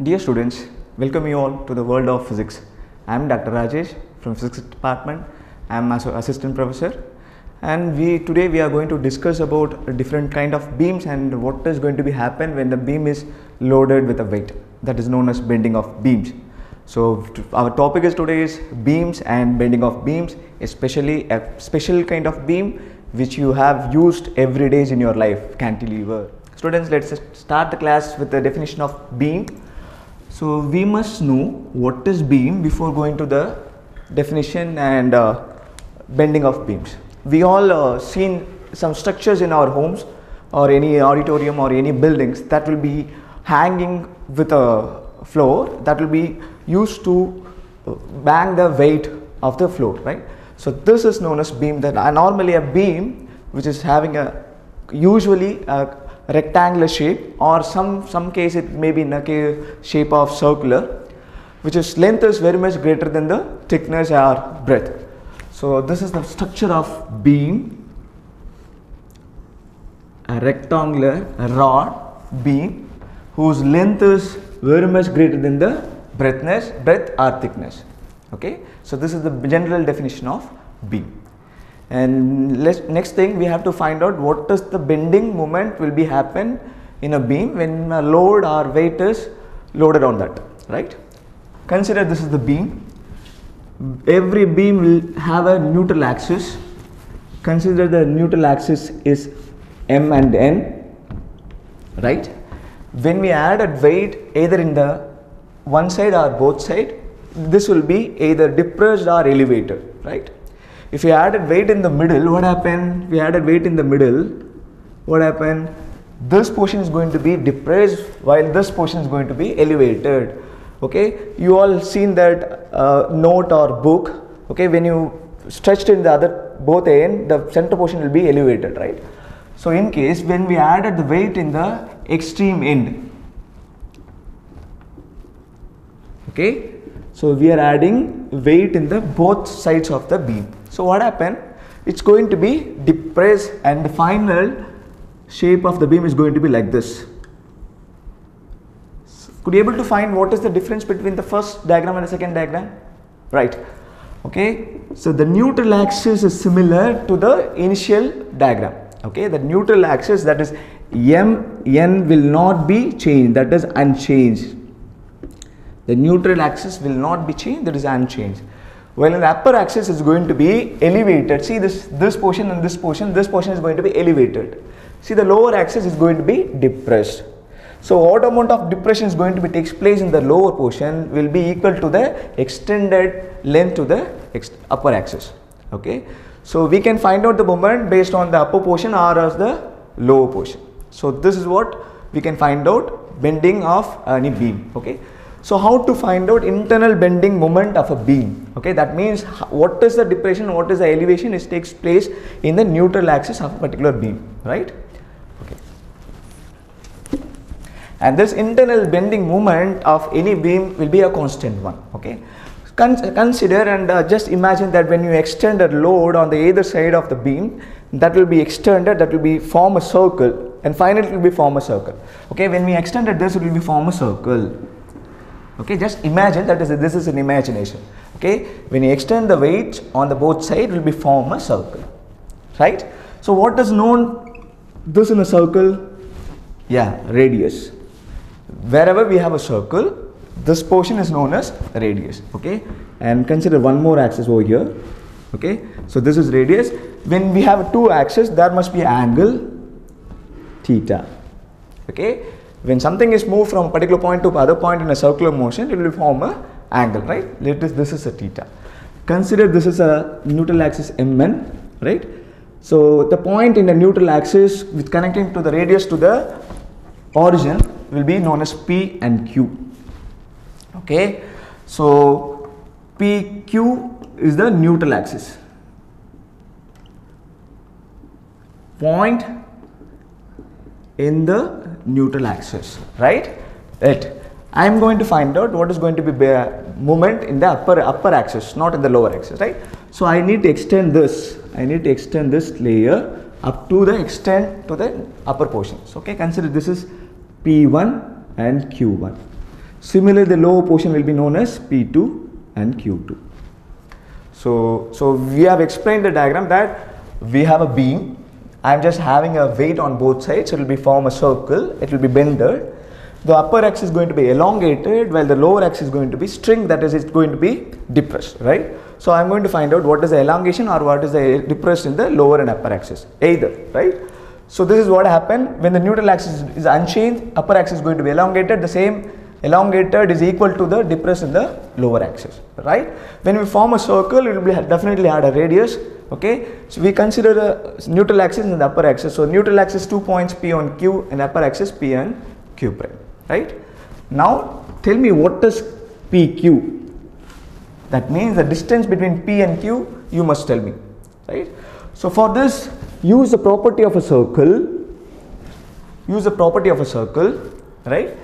Dear students, welcome you all to the world of physics. I am Dr. Rajesh from physics department. I am assistant professor, and today we are going to discuss about different kind of beams and what is going to be happen when the beam is loaded with a weight, that is known as bending of beams. So our topic is today is beams and bending of beams, especially a special kind of beam which you have used every day in your life, cantilever. Students, let's start the class with the definition of beam. So we must know what is beam before going to the definition and bending of beams. We all seen some structures in our homes or any auditorium or any buildings that will be hanging with a floor that will be used to bang the weight of the floor, right? So this is known as beam. That normally a beam which is having a usually a rectangular shape, or some case it may be in a shape of circular, which is length is very much greater than the thickness or breadth. So this is the structure of beam, a rectangular rod beam whose length is very much greater than the breadth or thickness. Okay, so this is the general definition of beam. And next thing we have to find out what is the bending moment will be happen in a beam when a load or weight is loaded on that, right? Consider this is the beam. Every beam will have a neutral axis. Consider the neutral axis is M and N, right? When we add a weight either in the one side or both side, this will be either depressed or elevated, right? If we added weight in the middle, what happened? We added weight in the middle, what happened? This portion is going to be depressed while this portion is going to be elevated. Okay, you all seen that note or book. Okay, when you stretched in the both end, the center portion will be elevated, right? So in case when we added the weight in the extreme end, okay, so we are adding weight in the both sides of the beam. So what happened? It's going to be depressed and the final shape of the beam is going to be like this. Could you able to find what is the difference between the first diagram and the second diagram? Right. Okay. So the neutral axis is similar to the initial diagram. Okay. The neutral axis, that is N will not be changed, that is unchanged. The neutral axis will not be changed, that is unchanged. While in the upper axis is going to be elevated. See this portion and this portion is going to be elevated. See the lower axis is going to be depressed. So what amount of depression is going to be takes place in the lower portion will be equal to the extended length to the upper axis. Okay. So we can find out the moment based on the upper portion or as the lower portion. So this is what we can find out bending of any beam. Okay. So how to find out internal bending moment of a beam? Okay, that means what is the depression, what is the elevation, it takes place in the neutral axis of a particular beam, right? Okay. And this internal bending moment of any beam will be a constant one. Okay. Consider and just imagine that when you extend a load on the either side of the beam, that will be extended, that will be form a circle, and finally it will be form a circle. Okay, when we extended this, it will be form a circle. Okay, just imagine that this is an imagination. Okay, when you extend the weight on the both side, it will be form a circle, right? So what is known this in a circle? Yeah, radius. Wherever we have a circle, this portion is known as radius. Okay, and consider one more axis over here. Okay, so this is radius. When we have two axes, there must be an angle theta. Okay. When something is moved from a particular point to other point in a circular motion, it will form an angle, right? This is a theta. Consider this is a neutral axis Mn, right? So the point in the neutral axis with connecting to the radius to the origin will be known as P and Q. Okay, so PQ is the neutral axis. Point in the neutral axis, right? I am going to find out what is going to be moment in the upper axis, not in the lower axis, right? So I need to extend this. I need to extend this layer up to the extent to the upper portions. Okay, consider this is P1 and Q1. Similarly, the lower portion will be known as P2 and Q2. So we have explained the diagram that we have a beam. I am just having a weight on both sides. It will be form a circle. It will be bended. The upper axis is going to be elongated, while the lower axis is going to be string, that is, it's going to be depressed, right? So I'm going to find out what is the elongation or what is the depressed in the lower and upper axis, either, right? So this is what happened when the neutral axis is unchanged, upper axis is going to be elongated, the same elongated is equal to the depressed in the lower axis, right? When we form a circle, it will be definitely had a radius, okay? So we consider the neutral axis and the upper axis. So neutral axis 2 points P on Q and upper axis P and Q prime. Right? Now tell me what is PQ. That means the distance between P and Q, you must tell me. Right? So for this, use the property of a circle. Use the property of a circle. Right?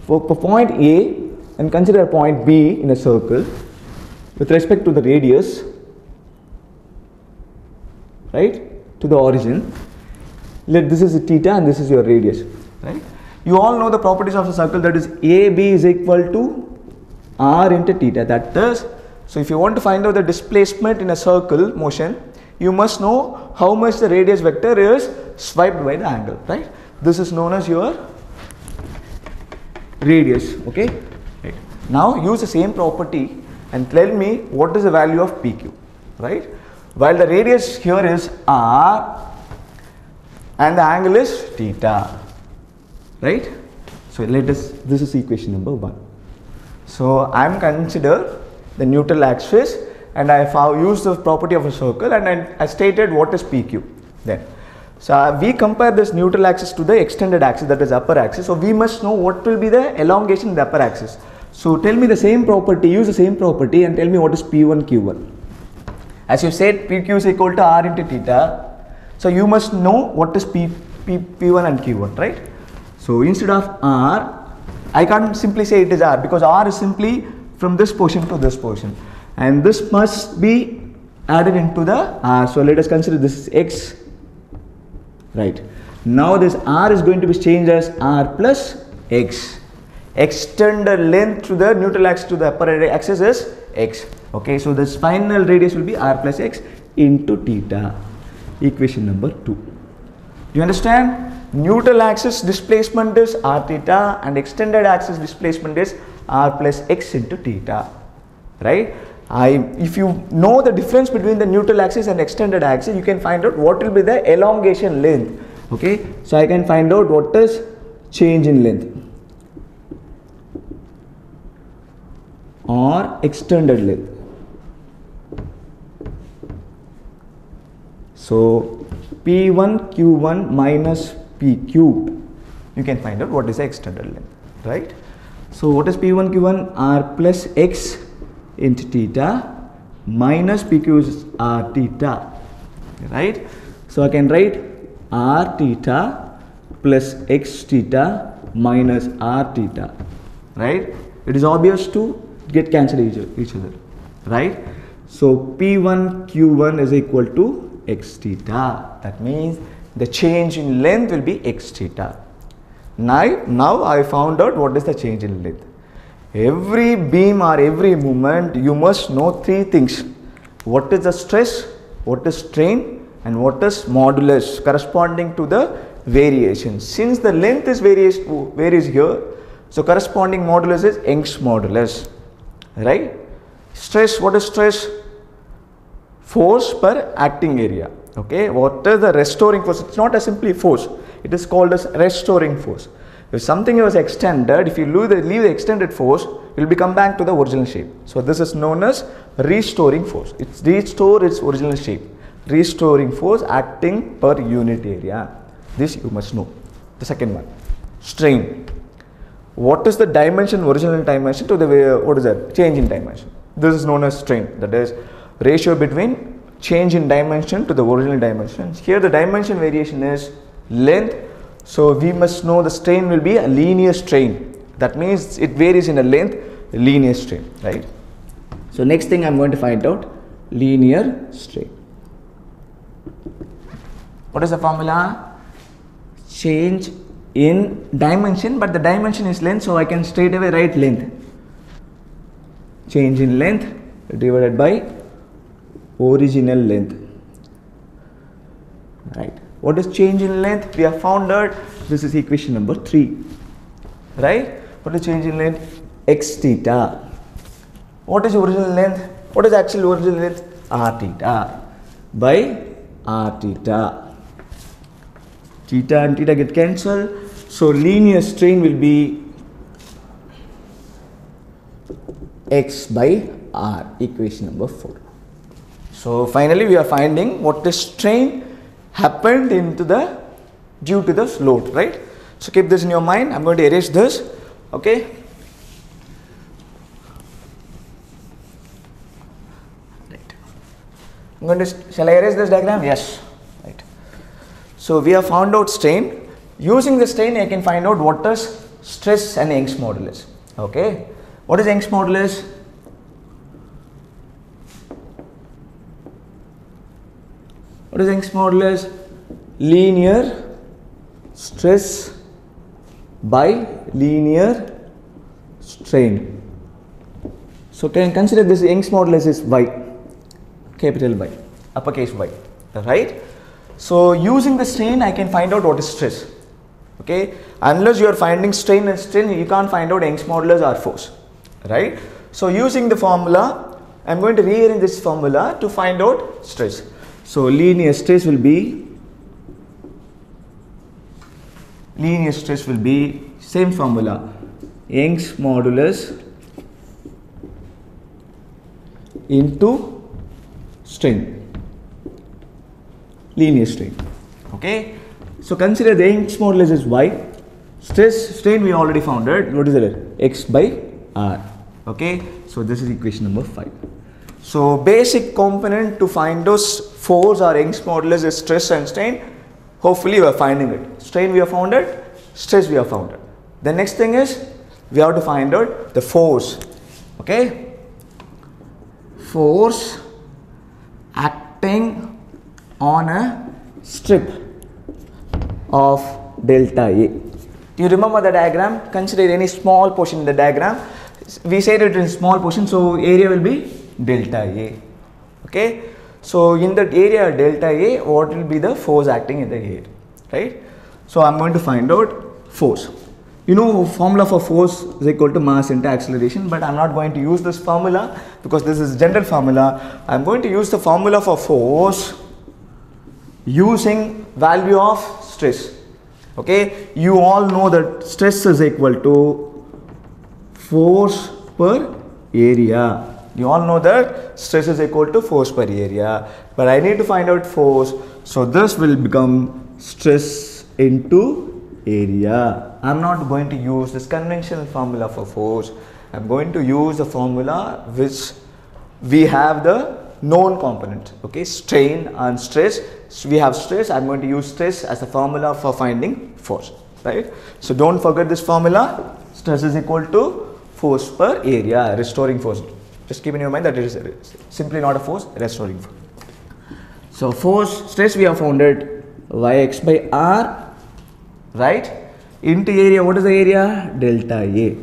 For point A and consider point B in a circle with respect to the radius. Right? To the origin. Let this is theta and this is your radius. Right? You all know the properties of the circle, that is AB is equal to R into theta. That is, so if you want to find out the displacement in a circle motion, you must know how much the radius vector is swiped by the angle, right? This is known as your radius, okay? Right. Now use the same property and tell me what is the value of PQ, right? While the radius here is R and the angle is theta. Right? So let us, this is equation number 1. So I am consider the neutral axis and I have used the property of a circle and I stated what is PQ then. So we compare this neutral axis to the extended axis, that is upper axis. So we must know what will be the elongation in the upper axis. So tell me the same property, use the same property and tell me what is P1, Q1. As you said, PQ is equal to R into theta. So you must know what is P1 and Q1, right? So instead of R, I can't simply say it is R because R is simply from this portion to this portion and this must be added into the R. So let us consider this is X, right? Now this R is going to be changed as R plus X. Extend the length to the neutral axis to the upper axis is X. Okay, so this final radius will be R plus X into theta. Equation number 2. Do you understand? Neutral axis displacement is R theta and extended axis displacement is R plus X into theta, right? If you know the difference between the neutral axis and extended axis, you can find out what will be the elongation length, okay? So I can find out what is change in length or extended length. So P1 Q1 minus P cubed, you can find out what is the extended length, right? So what is P1 Q1? R plus X into theta minus PQ is R theta, right? So I can write R theta plus X theta minus R theta, right? It is obvious to get cancelled each other, right? So P1 Q1 is equal to X theta. That means the change in length will be X theta. Now I found out what is the change in length. Every beam or every movement, you must know 3 things. What is the stress, what is strain and what is modulus corresponding to the variation. Since the length is varies here, so corresponding modulus is Young's modulus, right? Stress, what is stress? Force per acting area. Okay, what is the restoring force? It's not a simply force, it is called as restoring force. If something was extended, if you leave the extended force, it will become back to the original shape. So this is known as restoring force. It's restore its original shape. Restoring force acting per unit area. This you must know. The second one, strain. What is the dimension, original dimension to the, what is that? Change in dimension. This is known as strain. That is ratio between change in dimension to the original dimension. Here the dimension variation is length. So we must know the strain will be a linear strain. That means it varies in a length, linear strain, right? So next thing I'm going to find out, linear strain. What is the formula? Change in dimension, but the dimension is length, so I can straight away write length. Change in length divided by original length. Right. What is change in length? We have found out this is equation number 3. Right? What is change in length? X theta. What is original length? What is actual original length? R theta by R theta. Theta and theta get cancelled. So linear strain will be X by R, equation number 4. So finally we are finding what the strain happened due to the load, right? So keep this in your mind. I'm going to erase this, okay? Right. Shall I erase this diagram? Yes. Right. So we have found out strain. Using the strain, I can find out what is stress and Young's modulus. Okay. What is Young's modulus? What is Young's modulus? Linear stress by linear strain. So can consider this Young's modulus is Y, capital Y, uppercase Y, right? So using the strain, I can find out what is stress. Okay, unless you are finding strain and strain, you can't find out Young's modulus or force, right? So using the formula, I am going to rearrange this formula to find out stress. So linear stress will be same formula, Young's modulus into strain, linear strain. Okay, so consider the Young's modulus is Y, strain we already found it. What is it? X by R. Okay, so this is equation number 5. So basic component to find those force or Young's modulus is stress and strain. Hopefully we are finding it. Strain we have found it, stress we have found it. The next thing is we have to find out the force. Okay, force acting on a strip of delta A. Do you remember the diagram? Consider any small portion in the diagram. We said it in small portion, so area will be delta A. Okay, so in that area delta A, what will be the force acting in the air, right? So I'm going to find out force. You know, formula for force is equal to mass into acceleration, but I'm not going to use this formula because this is general formula. I'm going to use the formula for force using value of stress. Okay, you all know that stress is equal to force per area. You all know that stress is equal to force per area, but I need to find out force, so this will become stress into area. I'm not going to use this conventional formula for force. I'm going to use the formula which we have the known component. Okay, strain and stress. So we have stress. I'm going to use stress as a formula for finding force, right? So don't forget this formula. Stress is equal to force per area, restoring force. Just keep in your mind that it is simply not a force, restoring force. So force, stress we have found it Yx by R, right? Into area, what is the area? Delta A.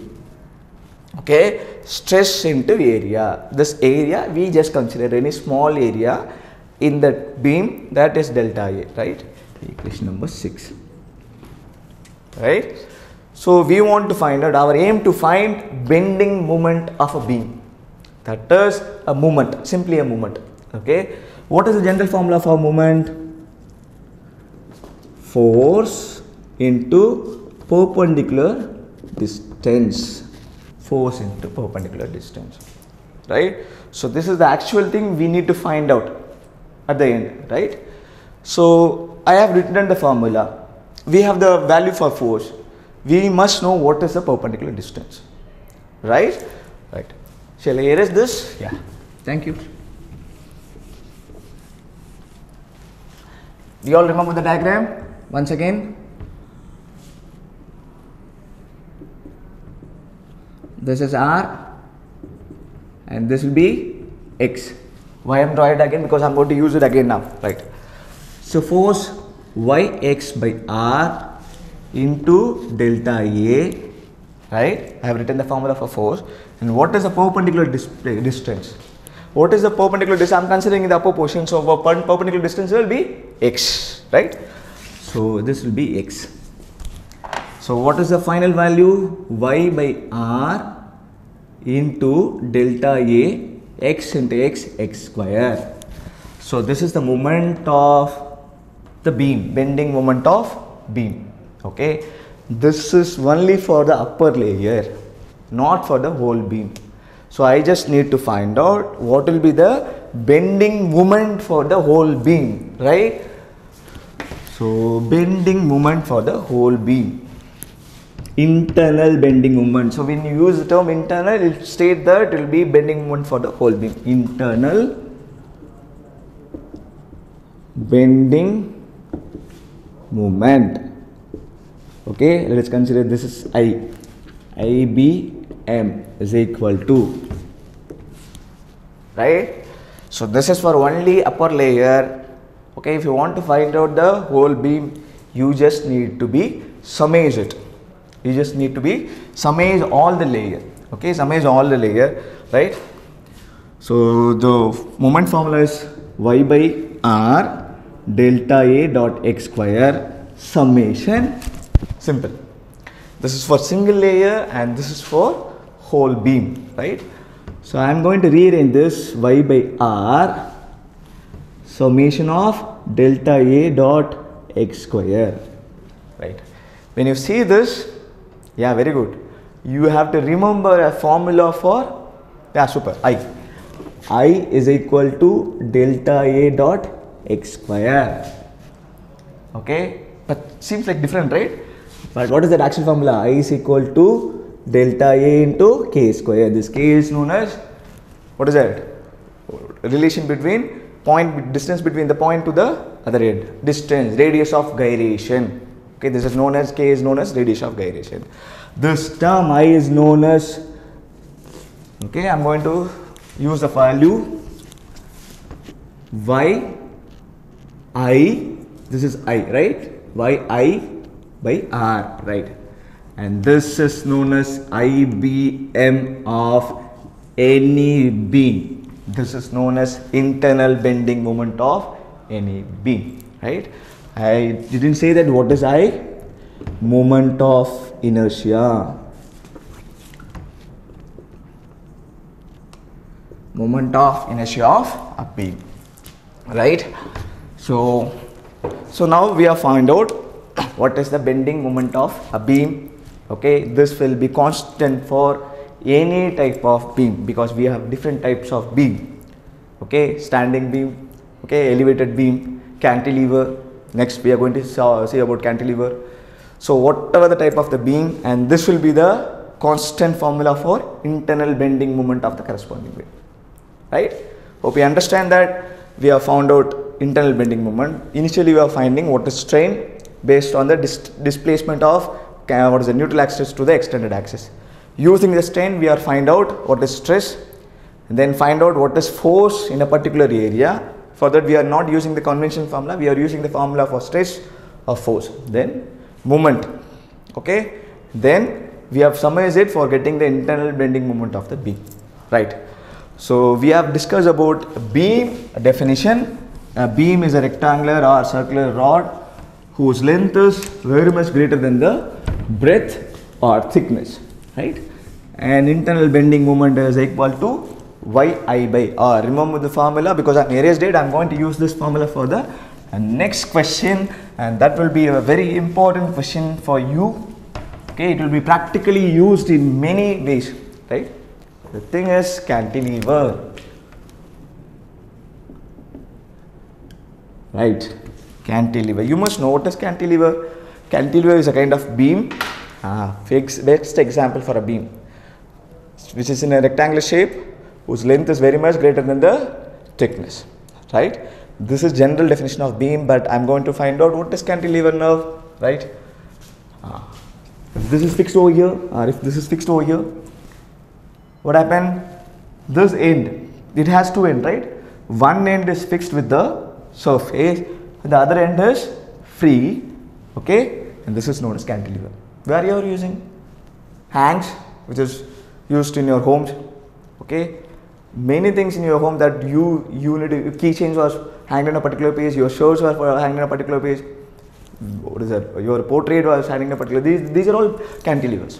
Okay, stress into area. This area we just consider any small area in that beam, that is delta A, right? Equation number 6. Right? So we want to find out, our aim to find bending moment of a beam. That is a moment, simply a moment. Okay, what is the general formula for moment? Force into perpendicular distance. Force into perpendicular distance, right? So this is the actual thing we need to find out at the end, right? So I have written the formula. We have the value for force. We must know what is the perpendicular distance, right? Right. Shall I erase this? Yeah. Thank you. Do you all remember the diagram? Once again. This is R and this will be X. Why I am drawing it again? Because I am going to use it again now, right? So force Yx by R into delta A, right? I have written the formula for force. And what is the perpendicular distance? What is the perpendicular distance? I am considering the upper portion, so perpendicular distance will be x, right? So this will be x. So what is the final value? Y by r into delta A, x into x, x square. So this is the moment of the beam, bending moment of beam. Okay, this is only for the upper layer, not for the whole beam. So I just need to find out what will be the bending moment for the whole beam, right? So bending moment for the whole beam, internal bending moment. So when you use the term internal, it will state that it will be bending moment for the whole beam, internal bending moment. Okay, let us consider this is I. IBM is equal to, right? So this is for only upper layer. Okay, if you want to find out the whole beam, you just need to be summate it. You just need to be summate all the layer. Okay, summate all the layer, right? So the moment formula is y by r delta A dot x square summation. Simple. This is for single layer and this is for whole beam, right? So I am going to rearrange this y by r summation of delta A dot x square, right? When you see this, yeah, very good. You have to remember a formula for, yeah, super, I is equal to delta A dot x square. Okay, but seems like different, right? But what is that actual formula? I is equal to delta A into k square. This k is known as, what is that? Relation between distance between the point to the other end. Distance, radius of gyration. Okay, this is known as, k is known as radius of gyration. This term I is known as, okay, I am going to use the value y I, this is I, right? Y I by r, right? And this is known as IBM of any beam. This is known as internal bending moment of any beam, right? I didn't say that. What is I? Moment of inertia. Moment of inertia of a beam, right? So now we have found out what is the bending moment of a beam. Okay, this will be constant for any type of beam because we have different types of beam. Okay, standing beam, okay, elevated beam, cantilever. Next we are going to see about cantilever. So whatever the type of the beam, and this will be the constant formula for internal bending moment of the corresponding beam, right? Hope you understand that. We have found out internal bending moment. Initially we are finding what is strain based on the displacement of what is the neutral axis to the extended axis. Using the strain, we are find out what is stress, and then find out what is force in a particular area. For that, we are not using the conventional formula. We are using the formula for stress or force. Then moment. Okay. Then we have summarized it for getting the internal bending moment of the beam. Right. So we have discussed about beam definition. A beam is a rectangular or circular rod whose length is very much greater than the breadth or thickness, right? And internal bending moment is equal to yi by r. Remember the formula because I erased it. I am going to use this formula for the next question, and that will be a very important question for you. Okay, it will be practically used in many ways, right? The thing is cantilever, right? Cantilever. You must know what is cantilever. Cantilever is a kind of beam. Best example for a beam, which is in a rectangular shape, whose length is very much greater than the thickness, right? This is general definition of beam, but I am going to find out what is cantilever now, right? If this is fixed over here, or if this is fixed over here, what happened? This end, it has two ends, right? One end is fixed with the surface, the other end is free. Okay, and this is known as cantilever. Where you are using hangs, which is used in your homes, okay, many things in your home that you need to, keychains was hanged on a particular page, your shirts were hanged on a particular page, what is that, your portrait was hanging on a particular, these are all cantilevers,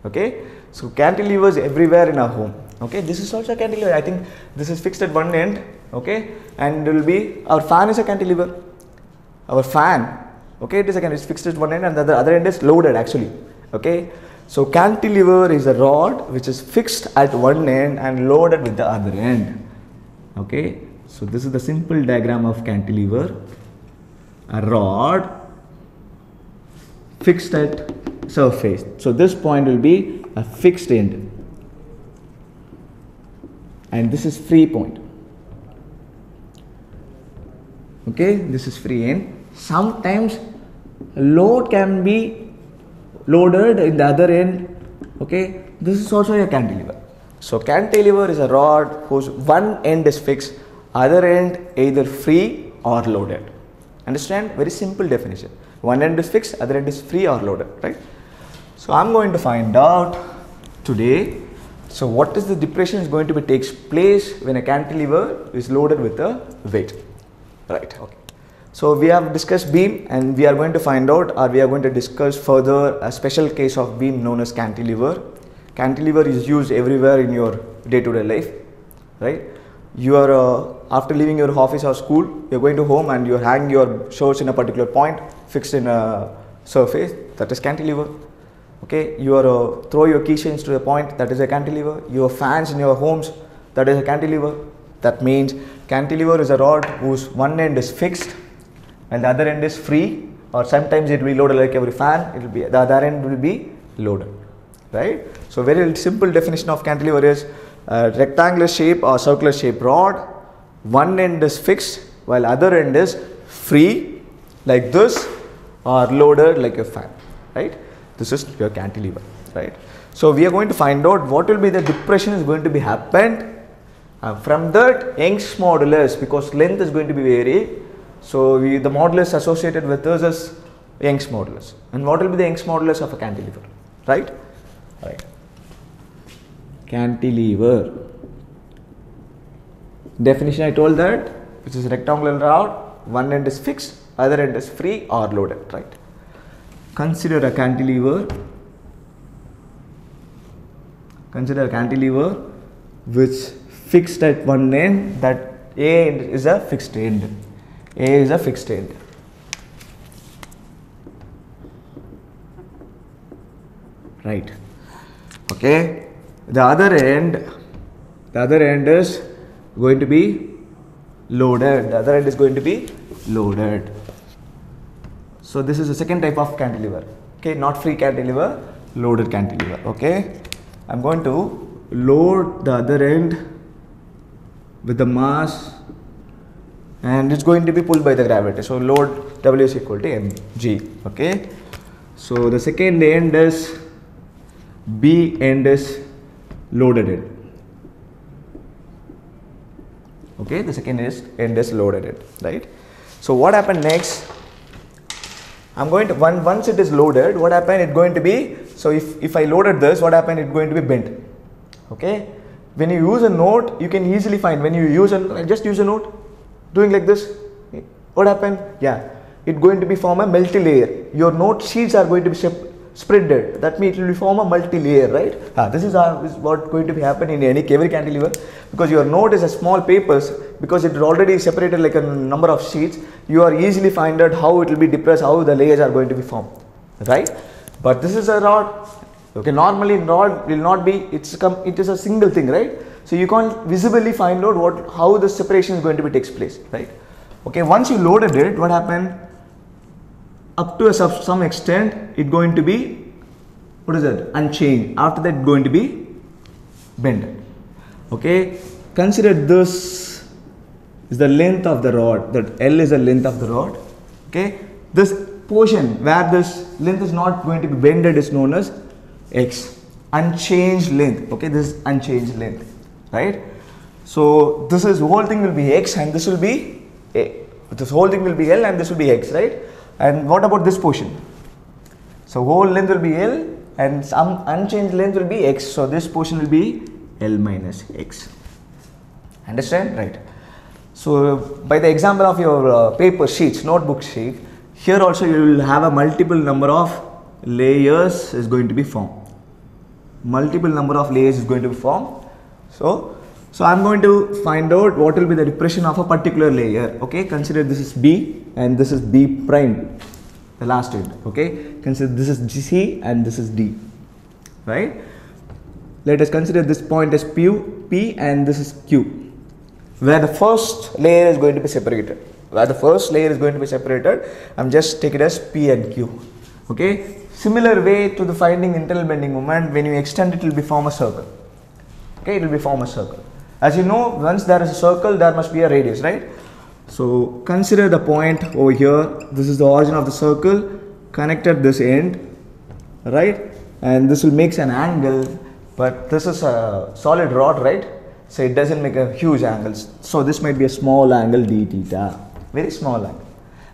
okay. So cantilevers everywhere in our home, okay. This is also a cantilever. I think this is fixed at one end, okay, and it will be, our fan is a cantilever, our fan, okay, it is again, it's fixed at one end and the other end is loaded actually, okay. So cantilever is a rod which is fixed at one end and loaded with the other end, okay. So this is the simple diagram of cantilever, a rod fixed at surface. So this point will be a fixed end and this is free point, okay, this is free end. Sometimes load can be loaded in the other end, okay, this is also a cantilever. So cantilever is a rod whose one end is fixed, other end either free or loaded. Understand? Very simple definition. One end is fixed, other end is free or loaded, right? So I'm going to find out today, so what is the depression is going to be takes place when a cantilever is loaded with a weight, right? Okay. So we have discussed beam and we are going to find out, or we are going to discuss further a special case of beam known as cantilever. Cantilever is used everywhere in your day-to-day life, right? You are after leaving your office or school, you are going to home and you are hanging your shorts in a particular point fixed in a surface, that is cantilever. Okay, you are throw your keychains to a point, that is a cantilever. Your fans in your homes, that is a cantilever. That means cantilever is a rod whose one end is fixed and the other end is free, or sometimes it will be loaded like every fan, it will be the other end will be loaded, right? So very simple definition of cantilever is a rectangular shape or circular shape rod, one end is fixed while other end is free like this, or loaded like a fan, right? This is your cantilever, right? So we are going to find out what will be the depression is going to be happened from that Young's modulus, because length is going to be vary. So the modulus associated with this is Young's modulus, and what will be the Young's modulus of a cantilever, right? Right. Cantilever definition, I told that, which is rectangular rod, one end is fixed, other end is free or loaded, right? Consider a cantilever which fixed at one end, that A is a fixed end, A is a fixed end, right? Okay, the other end is going to be loaded, the other end is going to be loaded. So this is the second type of cantilever, okay, not free cantilever, loaded cantilever, okay. I'm going to load the other end with the mass and it's going to be pulled by the gravity. So load W is equal to mg, okay. So the second end is B end is loaded end, okay, the second end is loaded end, right. So what happened next? I'm going to, once it is loaded, what happened, it's going to be, so if I loaded this, what happened, it's going to be bent, okay. When you use a note, you can easily find, when you use just use a note, doing like this, what happened, yeah, it's going to be form a multi-layer, your note sheets are going to be spreaded, that means it will form a multi-layer, right. This is what going to be happening in every cantilever, because your note is a small papers, because it is already separated like a number of sheets, you are easily find out how it will be depressed, how the layers are going to be formed, right. But this is a rod, okay, normally rod will not be, it is a single thing, right. So you can't visibly find out how the separation is going to be takes place, right. Okay, once you loaded it, what happened, up to some extent it going to be, what is that, unchanged, after that going to be bent, okay. Consider this is the length of the rod, that L is the length of the rod, okay. This portion where this length is not going to be bended is known as X, unchanged length, okay, this is unchanged length, right. So this is whole thing will be X and this will be A, this whole thing will be L and this will be X, right. And what about this portion? So whole length will be L and some unchanged length will be X. So this portion will be L minus X. Understand? Right. So by the example of your paper sheets, notebook sheet, here also you will have a multiple number of layers is going to be formed. Multiple number of layers is going to be formed. So I'm going to find out what will be the depression of a particular layer. Okay, consider this is B and this is B prime, the last unit. Okay, consider this is C and this is D, right? Let us consider this point as P and this is Q, where the first layer is going to be separated. I'm just take it as P and Q. Okay. Similar way to the finding internal bending moment, when you extend it will be form a circle. Okay, it will be form a circle. As you know, once there is a circle, there must be a radius, right? So consider the point over here. This is the origin of the circle, connected this end, right? And this will make an angle, but this is a solid rod, right? So it doesn't make a huge angle. So this might be a small angle d theta, very small angle.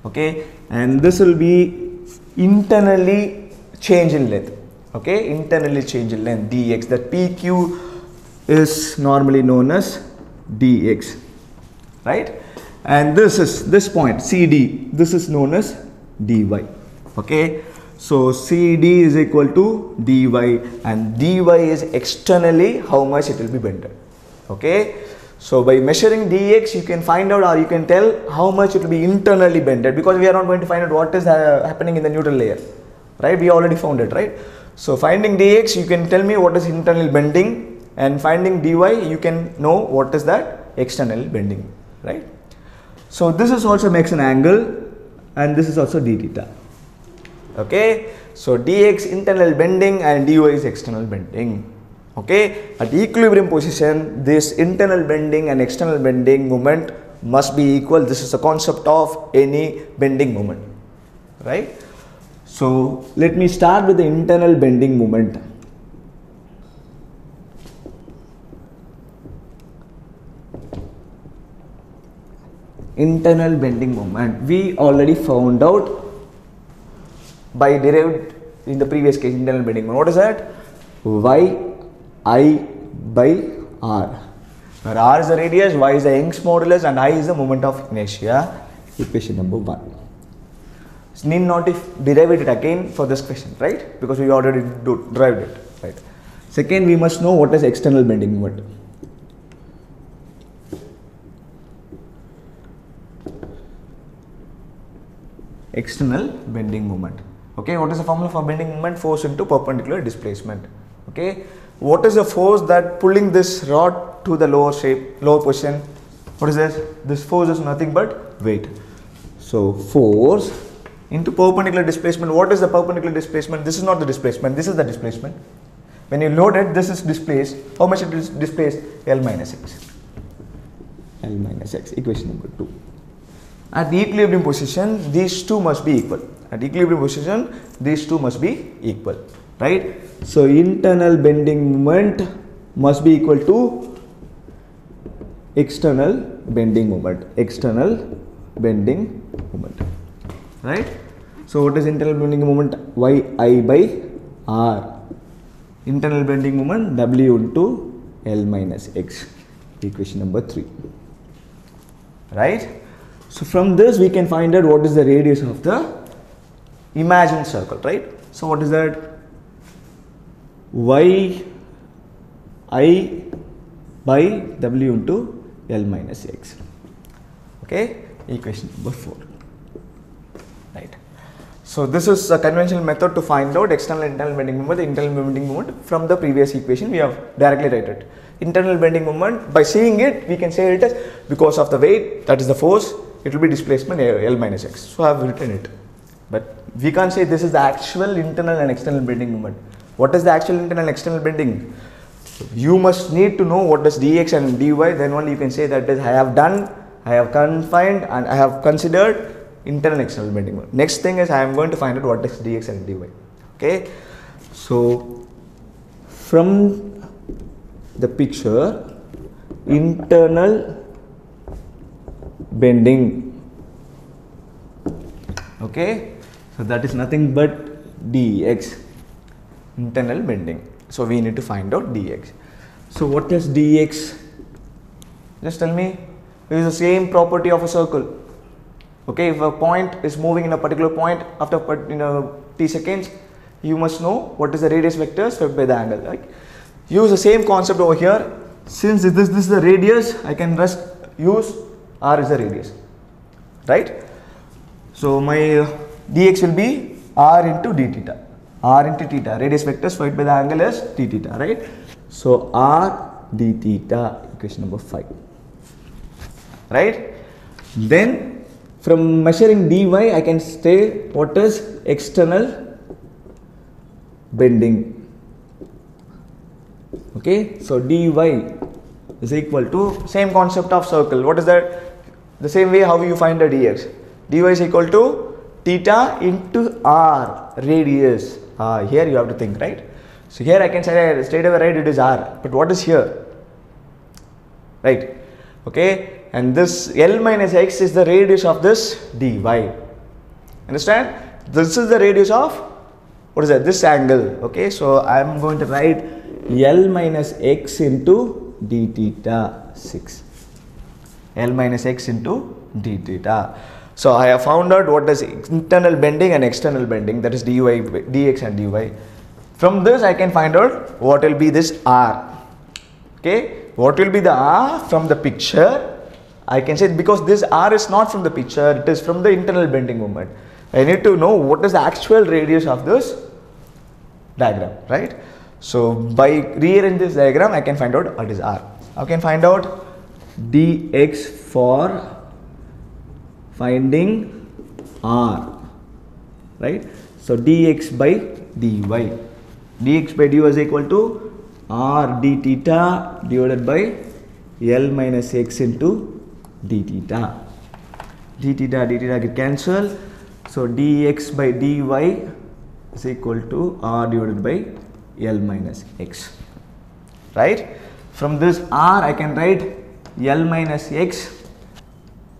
Okay, and this will be internally change in length. Okay, internally change in length dx. That PQ is normally known as dx, right? And this point CD, this is known as dy. Okay, so CD is equal to dy, and dy is externally how much it will be bended. Okay, so by measuring dx you can find out, or you can tell how much it will be internally bended, because we are not going to find out what is happening in the neutral layer, right? We already found it, right? So finding dx, you can tell me what is internal bending, and finding dy, you can know what is that external bending, right? So this is also makes an angle, and this is also d theta. Okay, so dx internal bending and dy is external bending. Okay, at equilibrium position, this internal bending and external bending moment must be equal. This is the concept of any bending moment, right? So let me start with the internal bending moment. Internal bending moment, we already found out by derived in the previous case. Internal bending moment, what is that? Y I by R, where R is the radius, Y is the Young's modulus, and I is the moment of inertia. Equation number 1. So need not derive it again for this question, right? Because we already derived it, right? Second, we must know what is external bending moment. External bending moment. Okay, what is the formula for bending moment? Force into perpendicular displacement. Okay, what is the force that pulling this rod to the lower position? What is this? This force is nothing but weight. So force into perpendicular displacement. What is the perpendicular displacement? This is not the displacement, this is the displacement. When you load it, this is displaced. How much it is displaced? L minus x. L minus x, equation number 2. At the equilibrium position, these two must be equal. At equilibrium position, these two must be equal, right? So internal bending moment must be equal to external bending moment. External bending moment, right? So what is internal bending moment? Y by R. Internal bending moment W into L minus x. Equation number 3, right? So from this we can find out what is the radius of the imagined circle, right? So what is that? Y I by W into L minus x. Okay, equation number 4, right? So this is a conventional method to find out external and internal bending moment. The internal bending moment from the previous equation we have directly written. Internal bending moment, by seeing it we can say it as because of the weight, that is the force, it will be displacement L minus x. So I have written it, but we can't say this is the actual internal and external bending moment. What is the actual internal and external bending? You must need to know what is dx and dy, then only you can say that is I have done, I have confined, and I have considered internal and external bending moment. Next thing is I am going to find out what is dx and dy. Okay, so from the picture, internal bending, okay, so that is nothing but dx, internal bending. So we need to find out dx. So what is dx? Just tell me. It is the same property of a circle. Okay, if a point is moving in a particular point after t seconds, you must know what is the radius vector swept by the angle. Right? Use the same concept over here. Since this is the radius, I can just use r is the radius. Right? So my dx will be r into d theta. R into theta. Radius vector swept by the angle is d theta. Right? So r d theta, equation number 5. Right? Then from measuring dy, I can say what is external bending. Okay, so dy is equal to same concept of circle. What is that? The same way how you find the dx. Dy is equal to theta into r, radius. Here you have to think, right? So here I can say straight away, right, it is r. But what is here? Right? Okay. And this L minus x is the radius of this dy. Understand? This is the radius of, what is that? This angle. Okay, so I am going to write L minus x into d theta 6. L minus x into d theta. So I have found out what is internal bending and external bending, that is dy, dx and dy. From this I can find out what will be this r. Okay, what will be the r from the picture? I can say, because this r is not from the picture, it is from the internal bending moment. I need to know what is the actual radius of this diagram, right? So by rearranging this diagram, I can find out what is r. I can find out dx for finding r, right? So dx by dy. Dx by dy is equal to r d theta divided by L minus x into d theta. D theta get cancelled. So dx by dy is equal to r divided by L minus x. Right? From this r I can write L minus x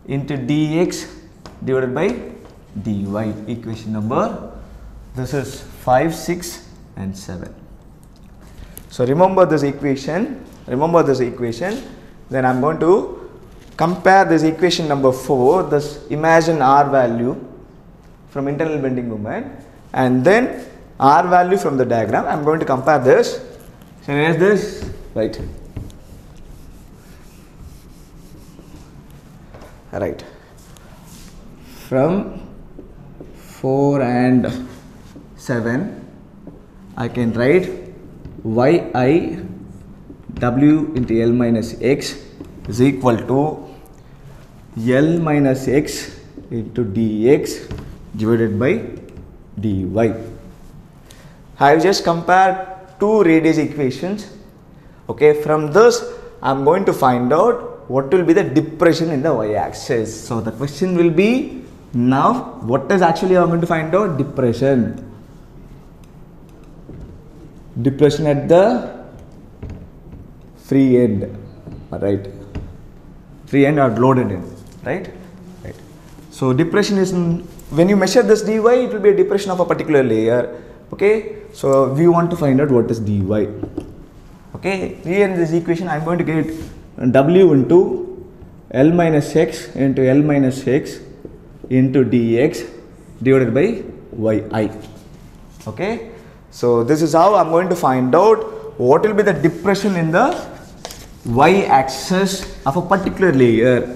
into dx divided by dy. Equation number, this is 5, 6 and 7. So remember this equation. Then I am going to compare this equation number 4, this imagine r value from internal bending moment, and then r value from the diagram. I am going to compare this. So where is this? Right. Right. From 4 and 7, I can write yi w into L minus x is equal to L minus x into dx divided by dy. I have just compared two radius equations. Okay, from this I am going to find out what will be the depression in the y-axis. So the question will be, now what is actually I am going to find out? Depression. Depression at the free end, right? Free end or loaded end, right? Right. So depression is, when you measure this dy, it will be a depression of a particular layer. Okay, so we want to find out what is dy. Okay, here in this equation I am going to get w into L minus x into L minus x into dx divided by yi. Okay, so this is how I am going to find out what will be the depression in the y-axis of a particular layer.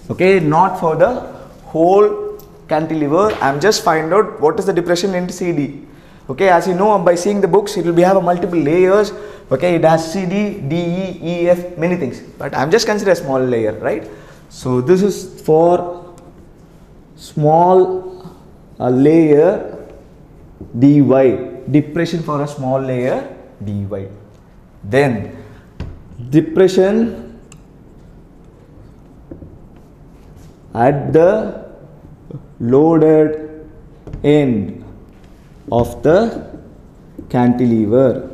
Okay, not for the whole cantilever. I am just find out what is the depression in CD. Okay, as you know by seeing the books, it will be have a multiple layers. Okay, it has CD, DE, EF, many things. But I am just consider a small layer, right? So this is for small layer dy, depression for a small layer dy. Then depression at the loaded end of the cantilever.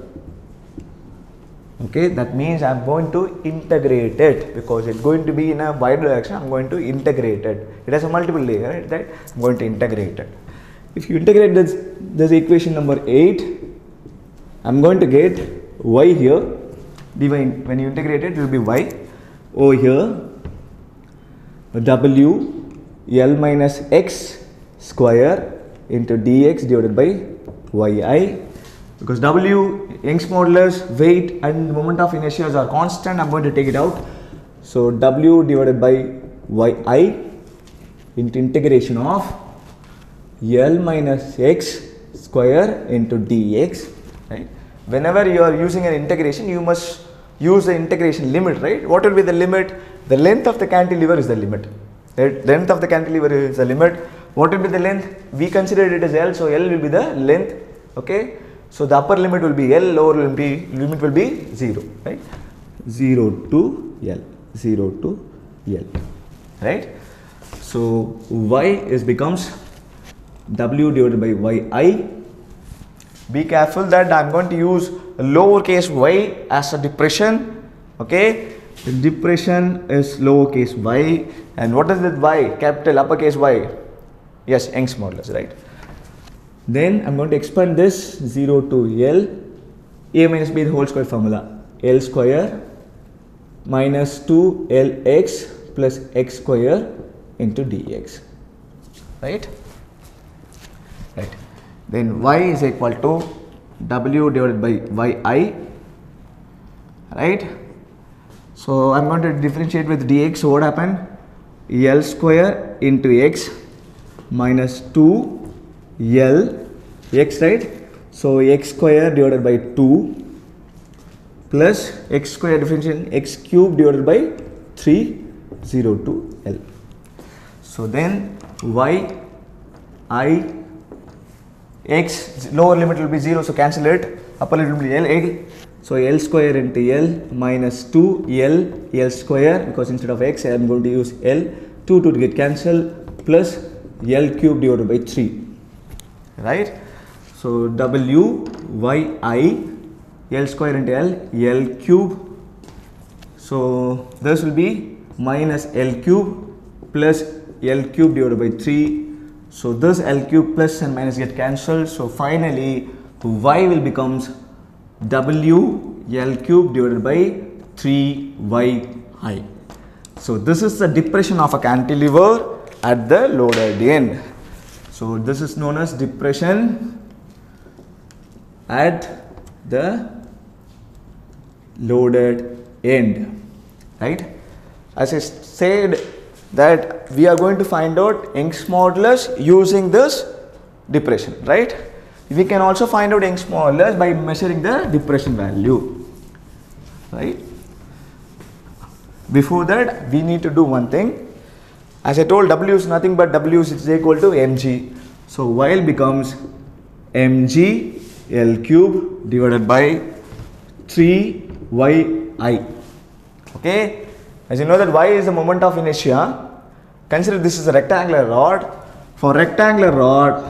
Okay, that means I am going to integrate it, because it's going to be in a wide direction. I am going to integrate it. It has a multiple layer, right? I am going to integrate it. if you integrate this equation number 8, I'm going to get y here. When you integrate it, it will be y over here. W L minus x square into dx divided by yi, because W, Young's modulus, weight and moment of inertia are constant. I'm going to take it out. So W divided by yi into integration of L minus x square into dx, right? Whenever you are using an integration, you must use the integration limit, right? What will be the limit? The length of the cantilever is the limit. The length of the cantilever is the limit. What will be the length? We considered it as L, so L will be the length. Okay. So the upper limit will be L, lower limit will be 0, right? 0 to L, 0 to L, right? So y becomes W divided by yi. Be careful that I am going to use lowercase y as a depression. Okay, the depression is lowercase y, and what is that y? Capital uppercase Y. Yes, Young's modulus, right? Then I am going to expand this 0 to L, a minus b the whole square formula, L square minus 2Lx plus x square into dx, right? Right. Then y is equal to W divided by yi, right? So I am going to differentiate with dx. So what happened? L square into x minus 2L x, right? So x square divided by 2 plus x square differentiation x cube divided by 3, 0 to L. So then y I x, lower limit will be 0, so cancel it, upper limit will be L. So L square into L minus 2L, L square, because instead of x I am going to use L, 2 to get cancelled, plus L cube divided by 3, right? So W y I, L square into L cube, so this will be minus L cube plus L cube divided by 3. So this L cube plus and minus get cancelled. So finally y will becomes W L cube divided by 3yi. So this is the depression of a cantilever at the loaded end. So this is known as depression at the loaded end, right? As I said that we are going to find out Young's modulus using this depression, right? We can also find out Young's modulus by measuring the depression value, right? Before that, we need to do one thing. As I told, W is nothing but W is equal to mg. So y becomes mg L cube divided by 3yi. Okay. As you know that y is the moment of inertia, consider this is a rectangular rod. For rectangular rod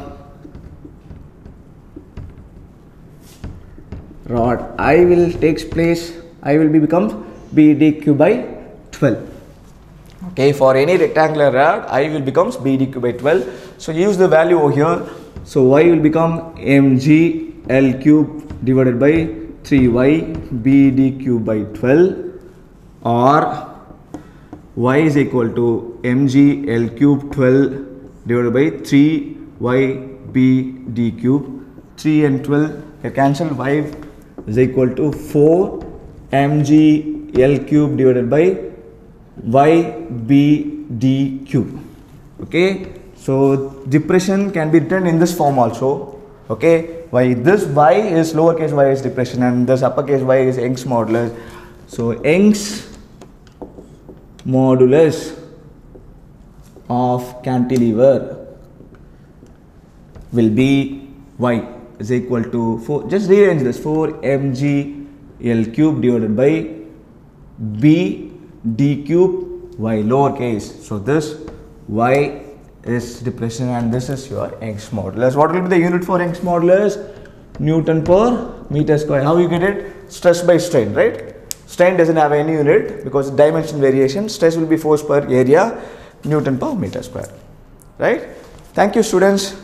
I will become b dq by 12. Okay, for any rectangular rod I will becomes b dq by 12. So use the value over here. So y will become mg L cube divided by 3y b dq by 12, or y is equal to mg L cube 12 divided by 3y b d cube. 3 and 12 are cancelled. Y is equal to 4 mg L cube divided by y b d cube. Okay, so depression can be written in this form also. Okay, this y is lowercase y is depression and this uppercase y is Young's modulus. So Young's modulus of cantilever will be y is equal to 4, just rearrange this, 4 mg L cube divided by b d cube y lowercase. So this y is depression and this is your Young's modulus. What will be the unit for Young's modulus? Newton per meter square. How you get it? Stress by strain, right? Strain doesn't have any unit because dimension variation. Stress will be force per area, Newton per meter square, right? Thank you, students.